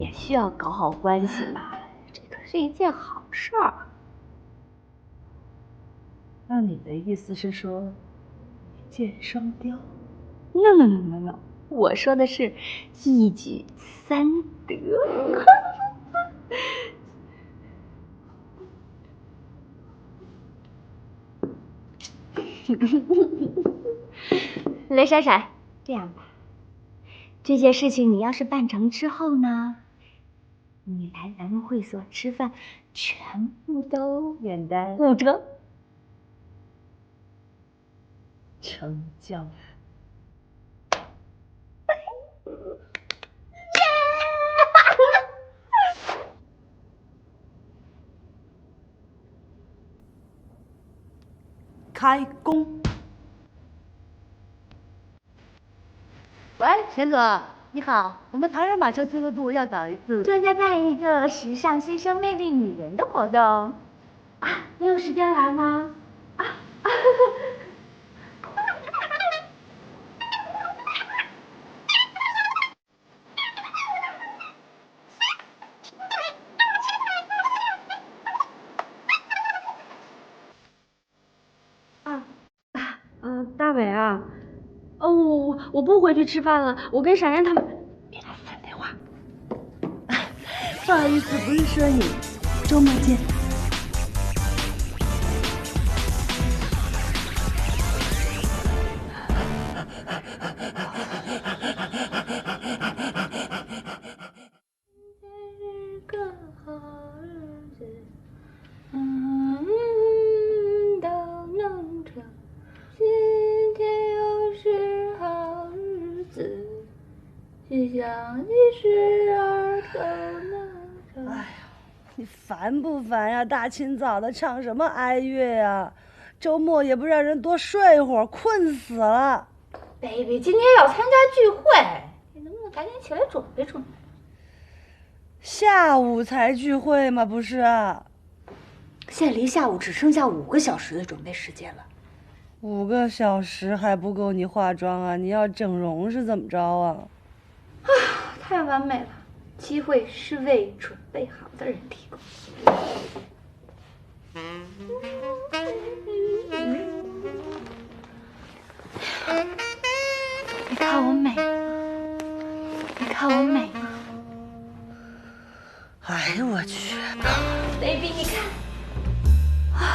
也需要搞好關係嘛，這可是一件好事兒。那你的意思是說，一箭雙雕？No，我說的是一舉三得。雷閃閃，這樣吧，這件事情你要是办成之後呢，你来咱們會所吃飯，全部都免单5折。成交。開工。喂，田总，你好，我们唐人马球俱乐部要搞一次正在办一个时尚新生魅力女人的活动啊，你有时间来吗？大伟啊，我不回去吃饭了，我跟闪闪他们。别给我翻电话。不好意思，不是说你，周末见。哎呀，你烦不烦呀？大清早的唱什么哀乐呀？周末也不让人多睡会儿，困死了。baby， 今天要参加聚会，你能不能赶緊起來準備準備？下午才聚會嗎？不是啊。現在離下午只剩下5個小時的準備時間了。5個小時還不夠你化妝啊？你要整容是怎麼着啊？太完美了，機會是為準備好的人提供。你看我美嗎？你看我美嗎？哎呦我去！ baby， 你看。